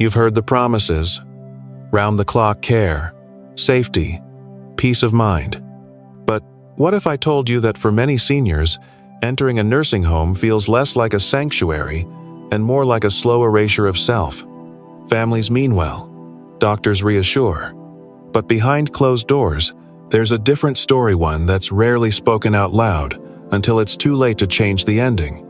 You've heard the promises: round-the-clock care, safety, peace of mind. But what if I told you that for many seniors, entering a nursing home feels less like a sanctuary and more like a slow erasure of self? Families mean well, doctors reassure, but behind closed doors, there's a different story, one that's rarely spoken out loud until it's too late to change the ending.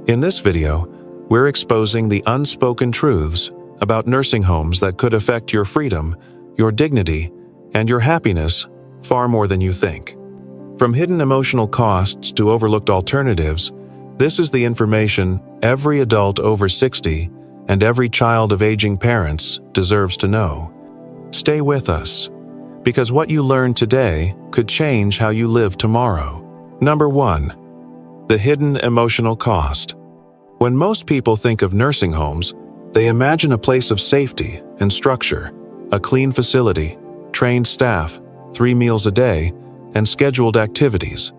In this video, we're exposing the unspoken truths about nursing homes that could affect your freedom, your dignity, and your happiness far more than you think. From hidden emotional costs to overlooked alternatives, this is the information every adult over 60 and every child of aging parents deserves to know. Stay with us, because what you learn today could change how you live tomorrow. Number 1. The hidden emotional cost. When most people think of nursing homes, they imagine a place of safety and structure, a clean facility, trained staff, 3 meals a day, and scheduled activities.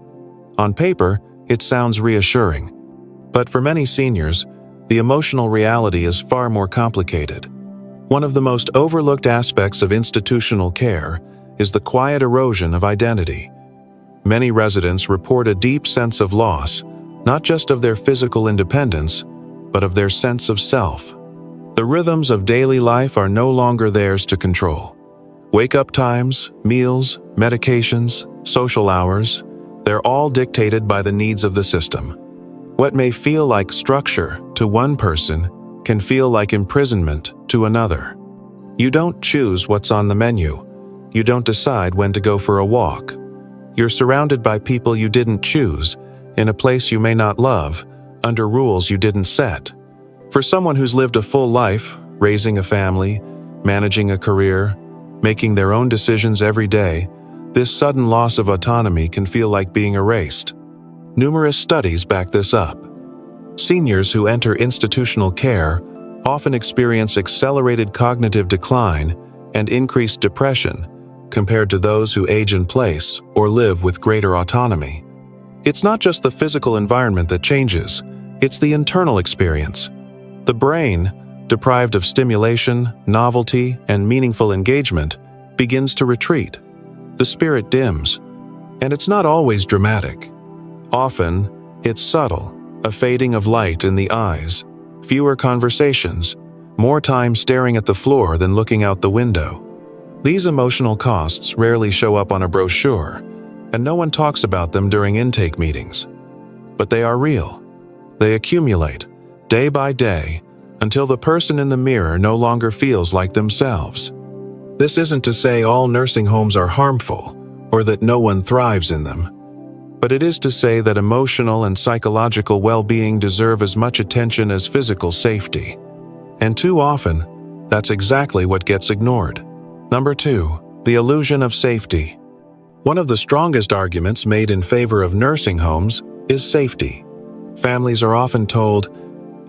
On paper, it sounds reassuring. But for many seniors, the emotional reality is far more complicated. One of the most overlooked aspects of institutional care is the quiet erosion of identity. Many residents report a deep sense of loss, not just of their physical independence, but of their sense of self. The rhythms of daily life are no longer theirs to control. Wake-up times, meals, medications, social hours, they're all dictated by the needs of the system. What may feel like structure to one person can feel like imprisonment to another. You don't choose what's on the menu. You don't decide when to go for a walk. You're surrounded by people you didn't choose, in a place you may not love, under rules you didn't set. For someone who's lived a full life, raising a family, managing a career, making their own decisions every day, this sudden loss of autonomy can feel like being erased. Numerous studies back this up. Seniors who enter institutional care often experience accelerated cognitive decline and increased depression compared to those who age in place or live with greater autonomy. It's not just the physical environment that changes, it's the internal experience. The brain, deprived of stimulation, novelty, and meaningful engagement, begins to retreat. The spirit dims, and it's not always dramatic. Often, it's subtle, a fading of light in the eyes, fewer conversations, more time staring at the floor than looking out the window. These emotional costs rarely show up on a brochure, and no one talks about them during intake meetings. But they are real. They accumulate, day by day, until the person in the mirror no longer feels like themselves. This isn't to say all nursing homes are harmful, or that no one thrives in them. But it is to say that emotional and psychological well-being deserve as much attention as physical safety. And too often, that's exactly what gets ignored. Number 2. The illusion of safety. One of the strongest arguments made in favor of nursing homes is safety. Families are often told,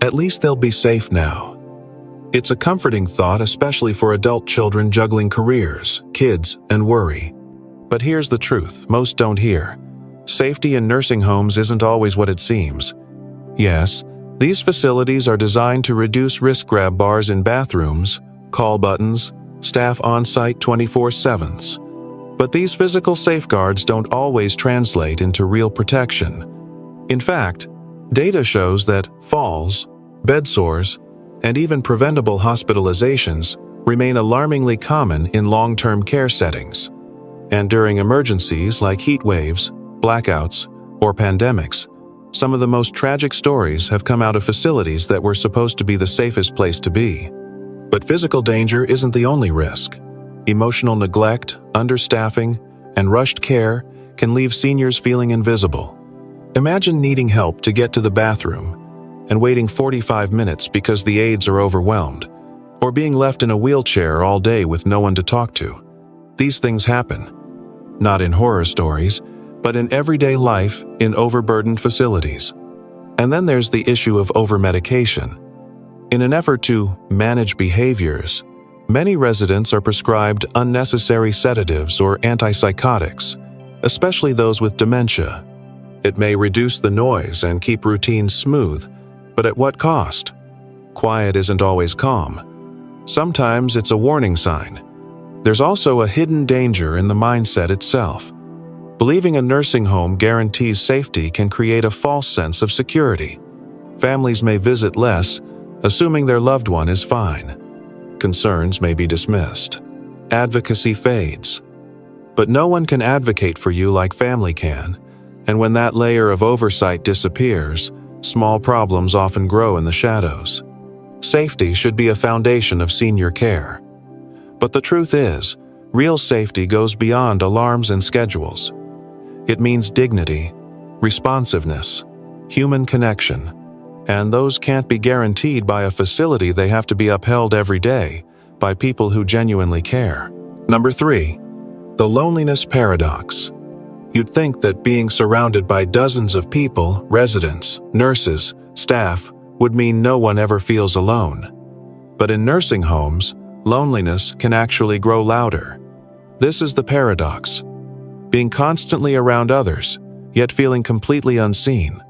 "At least they'll be safe now." It's a comforting thought, especially for adult children juggling careers, kids, and worry. But here's the truth most don't hear. Safety in nursing homes isn't always what it seems. Yes, these facilities are designed to reduce risk grab bars in bathrooms, call buttons, staff on-site 24/7. But these physical safeguards don't always translate into real protection. In fact, data shows that falls, bed sores, and even preventable hospitalizations remain alarmingly common in long-term care settings. And during emergencies like heat waves, blackouts, or pandemics, some of the most tragic stories have come out of facilities that were supposed to be the safest place to be. But physical danger isn't the only risk. Emotional neglect, understaffing, and rushed care can leave seniors feeling invisible. Imagine needing help to get to the bathroom and waiting 45 minutes because the aides are overwhelmed, or being left in a wheelchair all day with no one to talk to. These things happen. Not in horror stories, but in everyday life in overburdened facilities. And then there's the issue of overmedication. In an effort to manage behaviors, many residents are prescribed unnecessary sedatives or antipsychotics, especially those with dementia. It may reduce the noise and keep routines smooth, but at what cost? Quiet isn't always calm. Sometimes it's a warning sign. There's also a hidden danger in the mindset itself. Believing a nursing home guarantees safety can create a false sense of security. Families may visit less, assuming their loved one is fine. Concerns may be dismissed. Advocacy fades. But no one can advocate for you like family can, and when that layer of oversight disappears, small problems often grow in the shadows. Safety should be a foundation of senior care. But the truth is, real safety goes beyond alarms and schedules. It means dignity, responsiveness, human connection, and those can't be guaranteed by a facility. They have to be upheld every day by people who genuinely care. Number 3, the loneliness paradox. You'd think that being surrounded by dozens of people, residents, nurses, staff, would mean no one ever feels alone. But in nursing homes, loneliness can actually grow louder. This is the paradox. Being constantly around others, yet feeling completely unseen.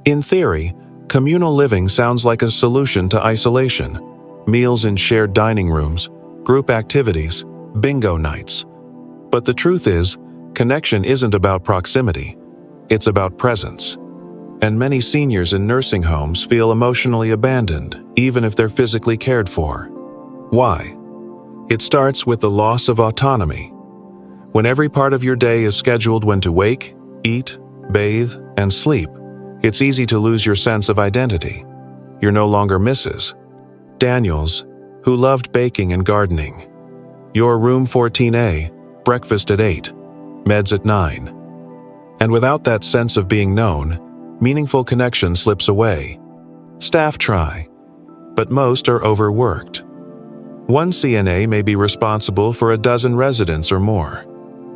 In theory, communal living sounds like a solution to isolation. Meals in shared dining rooms, group activities, bingo nights. But the truth is, connection isn't about proximity. It's about presence. And many seniors in nursing homes feel emotionally abandoned, even if they're physically cared for. Why? It starts with the loss of autonomy. When every part of your day is scheduled when to wake, eat, bathe, and sleep, it's easy to lose your sense of identity. You're no longer Mrs. Daniels, who loved baking and gardening. You're room 14A, breakfast at 8, meds at 9. And without that sense of being known, meaningful connection slips away. Staff try, but most are overworked. One CNA may be responsible for a dozen residents or more.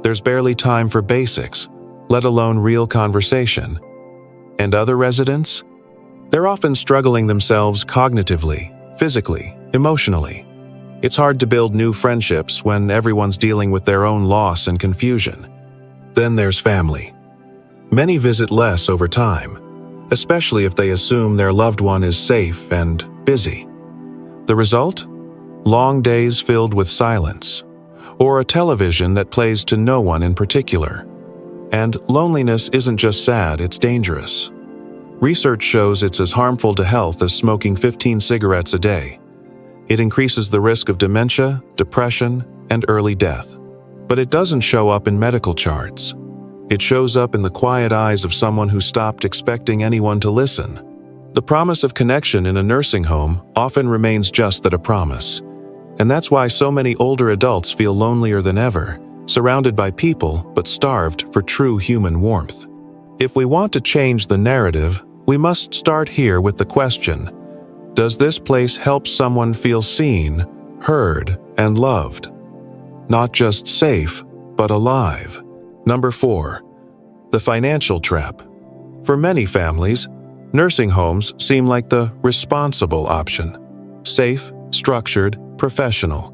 There's barely time for basics, let alone real conversation. And other residents? They're often struggling themselves cognitively, physically, emotionally. It's hard to build new friendships when everyone's dealing with their own loss and confusion. Then there's family. Many visit less over time, especially if they assume their loved one is safe and busy. The result? Long days filled with silence, or a television that plays to no one in particular. And loneliness isn't just sad, it's dangerous. Research shows it's as harmful to health as smoking 15 cigarettes a day. It increases the risk of dementia, depression, and early death. But it doesn't show up in medical charts. It shows up in the quiet eyes of someone who stopped expecting anyone to listen. The promise of connection in a nursing home often remains just that, a promise. And that's why so many older adults feel lonelier than ever, surrounded by people but starved for true human warmth. If we want to change the narrative, we must start here with the question: does this place help someone feel seen, heard, and loved? Not just safe, but alive. Number 4, the financial trap. For many families, nursing homes seem like the responsible option. Safe, structured, professional.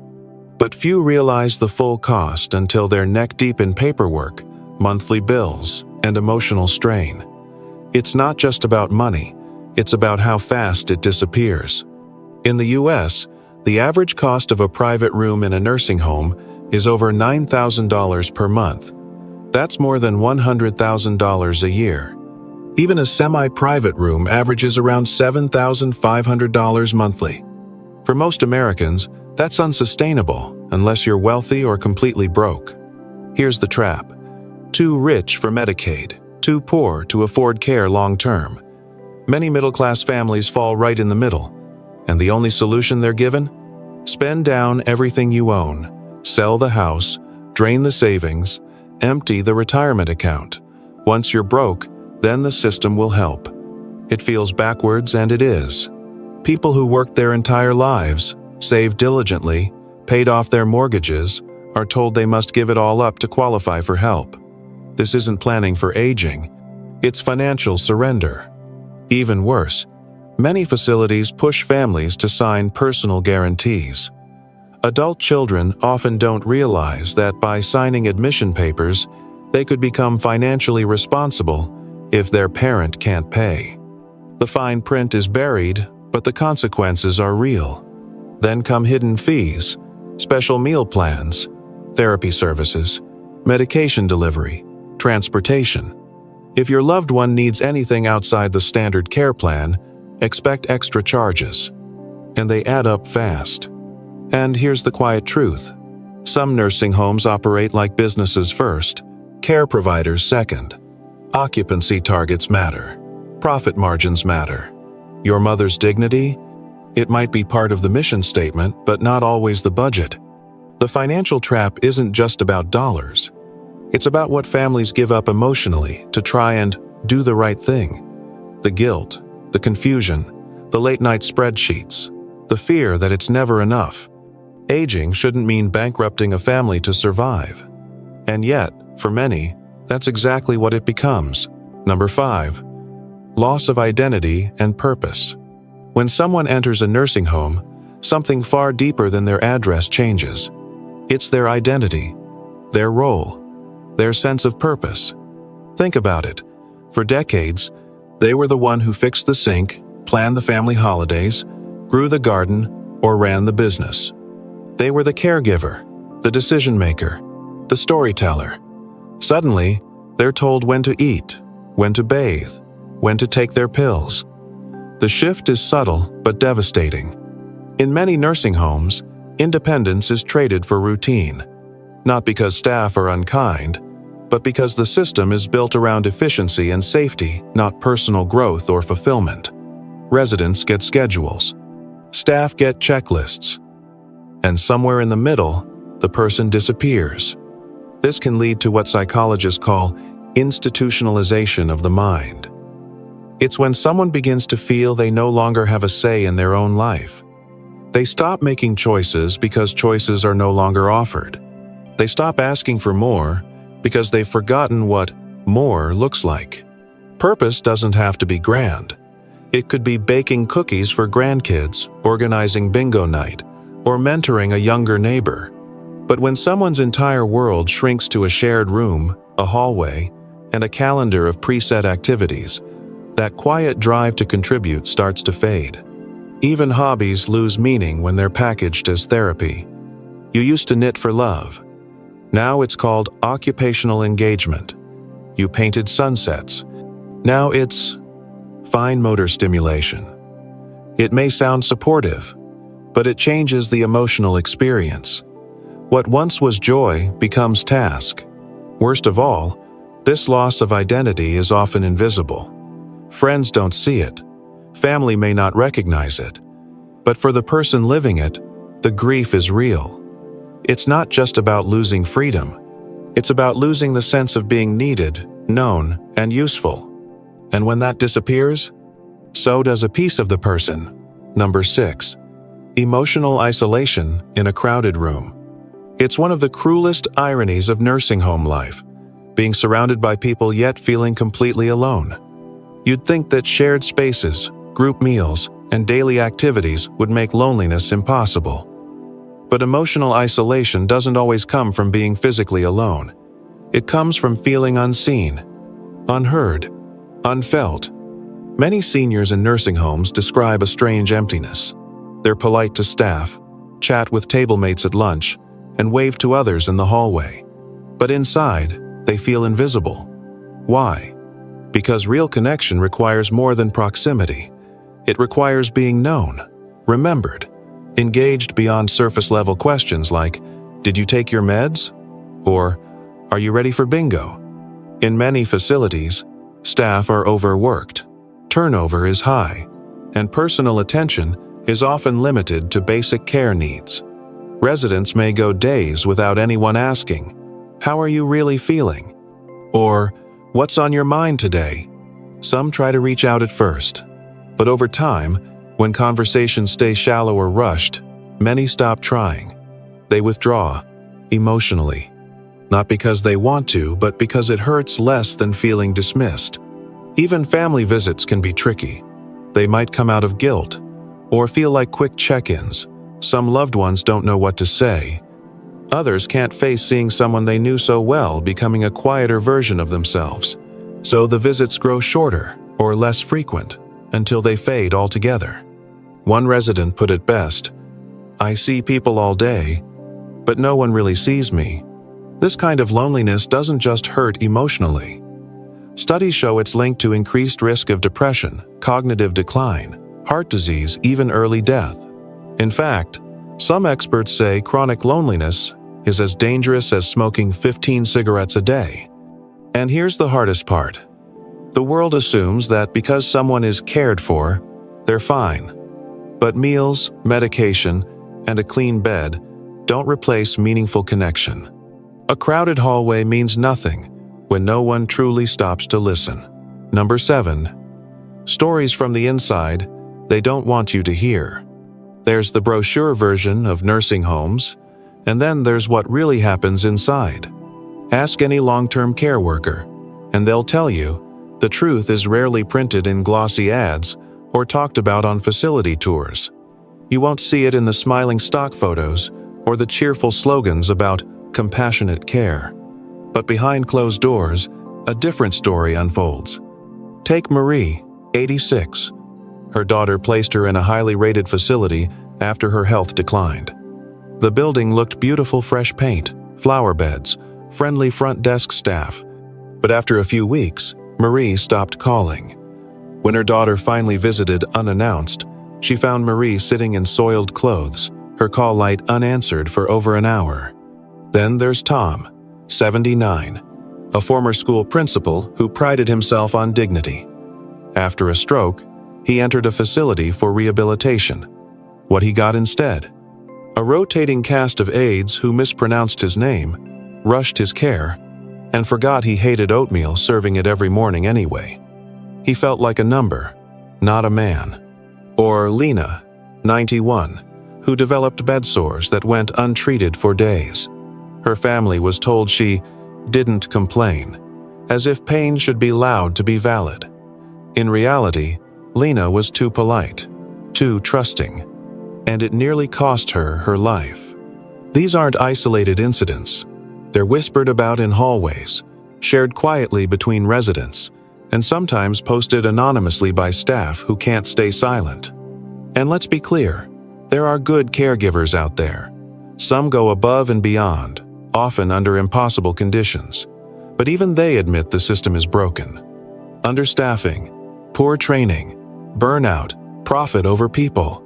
But few realize the full cost until they're neck-deep in paperwork, monthly bills, and emotional strain. It's not just about money, it's about how fast it disappears. In the US, the average cost of a private room in a nursing home is over $9,000 per month. That's more than $100,000 a year. Even a semi-private room averages around $7,500 monthly. For most Americans, that's unsustainable unless you're wealthy or completely broke. Here's the trap: too rich for Medicaid, too poor to afford care long-term. Many middle-class families fall right in the middle, and the only solution they're given? Spend down everything you own, sell the house, drain the savings, empty the retirement account. Once you're broke, then the system will help. It feels backwards, and it is. People who worked their entire lives, saved diligently, paid off their mortgages, are told they must give it all up to qualify for help. This isn't planning for aging. It's financial surrender. Even worse, many facilities push families to sign personal guarantees. Adult children often don't realize that by signing admission papers, they could become financially responsible if their parent can't pay. The fine print is buried, but the consequences are real. Then come hidden fees, special meal plans, therapy services, medication delivery, transportation. If your loved one needs anything outside the standard care plan, expect extra charges. And they add up fast. And here's the quiet truth. Some nursing homes operate like businesses first, care providers second. Occupancy targets matter. Profit margins matter. Your mother's dignity? It might be part of the mission statement, but not always the budget. The financial trap isn't just about dollars. It's about what families give up emotionally to try and do the right thing. The guilt, the confusion, the late-night spreadsheets, the fear that it's never enough. Aging shouldn't mean bankrupting a family to survive. And yet, for many, that's exactly what it becomes. Number 5. Loss of identity and purpose. When someone enters a nursing home, something far deeper than their address changes. It's their identity, their role, their sense of purpose. Think about it. For decades, they were the one who fixed the sink, planned the family holidays, grew the garden, or ran the business. They were the caregiver, the decision maker, the storyteller. Suddenly, they're told when to eat, when to bathe, when to take their pills. The shift is subtle but devastating. In many nursing homes, independence is traded for routine, not because staff are unkind, but because the system is built around efficiency and safety, not personal growth or fulfillment. Residents get schedules. Staff get checklists. And somewhere in the middle, the person disappears. This can lead to what psychologists call institutionalization of the mind. It's when someone begins to feel they no longer have a say in their own life. They stop making choices because choices are no longer offered. They stop asking for more because they've forgotten what more looks like. Purpose doesn't have to be grand. It could be baking cookies for grandkids, organizing bingo night, or mentoring a younger neighbor. But when someone's entire world shrinks to a shared room, a hallway, and a calendar of preset activities, that quiet drive to contribute starts to fade. Even hobbies lose meaning when they're packaged as therapy. You used to knit for love. Now it's called occupational engagement. You painted sunsets. Now it's fine motor stimulation. It may sound supportive, but it changes the emotional experience. What once was joy becomes task. Worst of all, this loss of identity is often invisible. Friends don't see it. Family may not recognize it. But for the person living it, the grief is real. It's not just about losing freedom. It's about losing the sense of being needed, known, and useful. And when that disappears, so does a piece of the person. Number 6. Emotional isolation in a crowded room. It's one of the cruelest ironies of nursing home life, being surrounded by people yet feeling completely alone. You'd think that shared spaces, group meals, and daily activities would make loneliness impossible. But emotional isolation doesn't always come from being physically alone. It comes from feeling unseen, unheard, unfelt. Many seniors in nursing homes describe a strange emptiness. They're polite to staff, chat with table mates at lunch, and wave to others in the hallway. But inside, they feel invisible. Why? Because real connection requires more than proximity. It requires being known, remembered, engaged beyond surface-level questions like, "Did you take your meds?" Or, "Are you ready for bingo?" In many facilities, staff are overworked, turnover is high, and personal attention is often limited to basic care needs. Residents may go days without anyone asking, "How are you really feeling?" Or, "What's on your mind today?" Some try to reach out at first, but over time, when conversations stay shallow or rushed, many stop trying. They withdraw, emotionally. Not because they want to, but because it hurts less than feeling dismissed. Even family visits can be tricky. They might come out of guilt, or feel like quick check-ins. Some loved ones don't know what to say. Others can't face seeing someone they knew so well becoming a quieter version of themselves. So the visits grow shorter or less frequent until they fade altogether. One resident put it best, I see people all day, but no one really sees me. This kind of loneliness doesn't just hurt emotionally. Studies show it's linked to increased risk of depression, cognitive decline, heart disease, even early death. In fact, some experts say chronic loneliness is as dangerous as smoking 15 cigarettes a day. And here's the hardest part. The world assumes that because someone is cared for, they're fine. But meals, medication, and a clean bed don't replace meaningful connection. A crowded hallway means nothing when no one truly stops to listen. Number 7. Stories from the inside they don't want you to hear. There's the brochure version of nursing homes, and then there's what really happens inside. Ask any long-term care worker, and they'll tell you the truth is rarely printed in glossy ads or talked about on facility tours. You won't see it in the smiling stock photos or the cheerful slogans about compassionate care. But behind closed doors, a different story unfolds. Take Marie, 86. Her daughter placed her in a highly rated facility after her health declined. The building looked beautiful, fresh paint, flower beds, friendly front desk staff. But after a few weeks, Marie stopped calling. When her daughter finally visited unannounced, she found Marie sitting in soiled clothes, her call light unanswered for over an hour. Then there's Tom, 79, a former school principal who prided himself on dignity. After a stroke, he entered a facility for rehabilitation. What he got instead? A rotating cast of aides who mispronounced his name, rushed his care, and forgot he hated oatmeal, serving it every morning anyway. He felt like a number, not a man. Or Lena, 91, who developed bed sores that went untreated for days. Her family was told she didn't complain, as if pain should be allowed to be valid. In reality, Lena was too polite, too trusting, and it nearly cost her her life. These aren't isolated incidents. They're whispered about in hallways, shared quietly between residents, and sometimes posted anonymously by staff who can't stay silent. And let's be clear, there are good caregivers out there. Some go above and beyond, often under impossible conditions. But even they admit the system is broken. Understaffing, poor training, burnout, profit over people.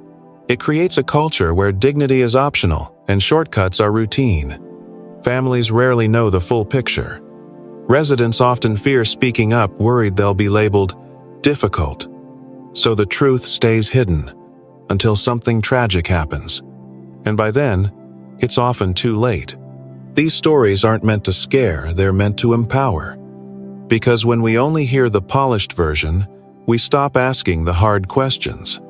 It creates a culture where dignity is optional and shortcuts are routine. Families rarely know the full picture. Residents often fear speaking up, worried they'll be labeled difficult. So the truth stays hidden until something tragic happens. And by then, it's often too late. These stories aren't meant to scare, they're meant to empower. Because when we only hear the polished version, we stop asking the hard questions.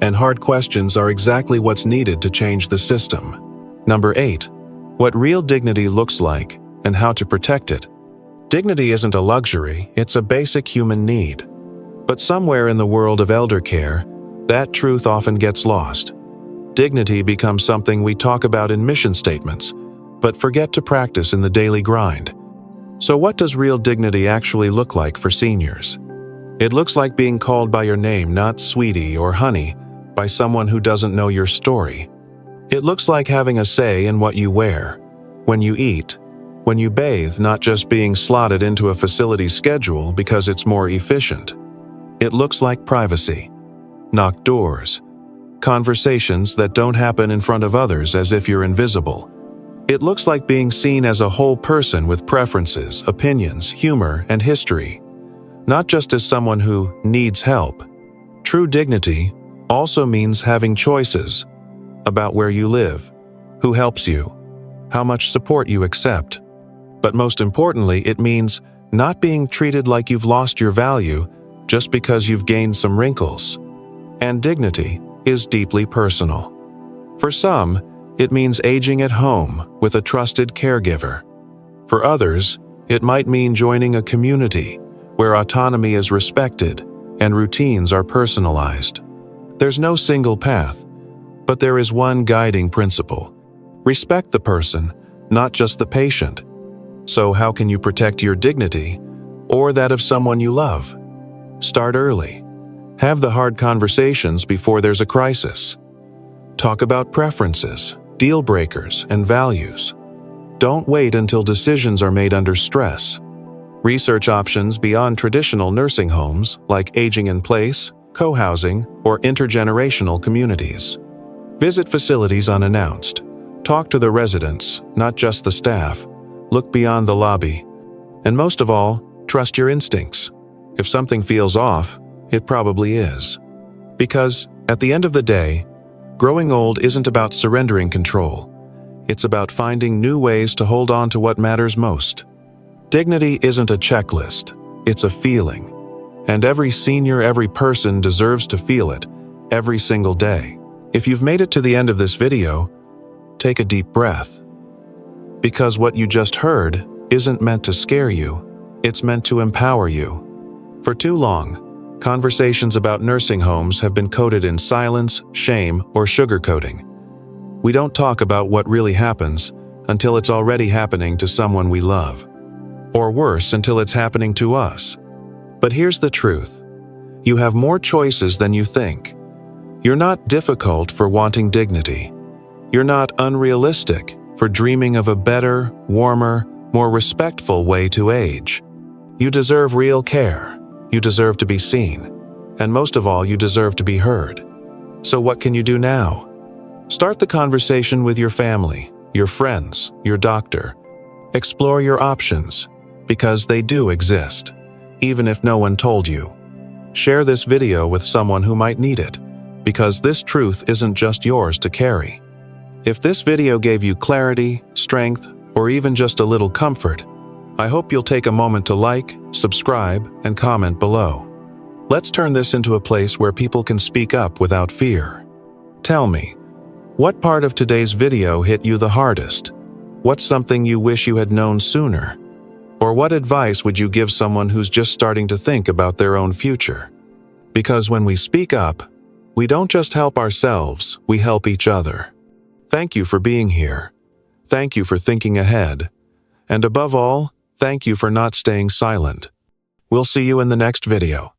And hard questions are exactly what's needed to change the system. Number 8. What real dignity looks like and how to protect it. Dignity isn't a luxury, it's a basic human need. But somewhere in the world of elder care, that truth often gets lost. Dignity becomes something we talk about in mission statements, but forget to practice in the daily grind. So what does real dignity actually look like for seniors? It looks like being called by your name, not sweetie or honey, by someone who doesn't know your story. It looks like having a say in what you wear, when you eat, when you bathe, not just being slotted into a facility schedule because it's more efficient. It looks like privacy, knocked doors, conversations that don't happen in front of others as if you're invisible. It looks like being seen as a whole person with preferences, opinions, humor, and history, not just as someone who needs help. True dignity also means having choices about where you live, who helps you, how much support you accept. But most importantly, it means not being treated like you've lost your value just because you've gained some wrinkles. And dignity is deeply personal. For some, it means aging at home with a trusted caregiver. For others, it might mean joining a community where autonomy is respected and routines are personalized. There's no single path, but there is one guiding principle. Respect the person, not just the patient. So how can you protect your dignity or that of someone you love? Start early. Have the hard conversations before there's a crisis. Talk about preferences, deal breakers, and values. Don't wait until decisions are made under stress. Research options beyond traditional nursing homes like aging in place, co-housing, or intergenerational communities. Visit facilities unannounced. Talk to the residents, not just the staff. Look beyond the lobby. And most of all, trust your instincts. If something feels off, it probably is. Because, at the end of the day, growing old isn't about surrendering control. It's about finding new ways to hold on to what matters most. Dignity isn't a checklist, it's a feeling. And every senior, every person deserves to feel it, every single day. If you've made it to the end of this video, take a deep breath. Because what you just heard isn't meant to scare you, it's meant to empower you. For too long, conversations about nursing homes have been coated in silence, shame, or sugarcoating. We don't talk about what really happens until it's already happening to someone we love. Or worse, until it's happening to us. But here's the truth. You have more choices than you think. You're not difficult for wanting dignity. You're not unrealistic for dreaming of a better, warmer, more respectful way to age. You deserve real care. You deserve to be seen. And most of all, you deserve to be heard. So what can you do now? Start the conversation with your family, your friends, your doctor. Explore your options, because they do exist, even if no one told you. Share this video with someone who might need it, because this truth isn't just yours to carry. If this video gave you clarity, strength, or even just a little comfort, I hope you'll take a moment to like, subscribe, and comment below. Let's turn this into a place where people can speak up without fear. Tell me, what part of today's video hit you the hardest? What's something you wish you had known sooner? Or what advice would you give someone who's just starting to think about their own future? Because when we speak up, we don't just help ourselves, we help each other. Thank you for being here. Thank you for thinking ahead. And above all, thank you for not staying silent. We'll see you in the next video.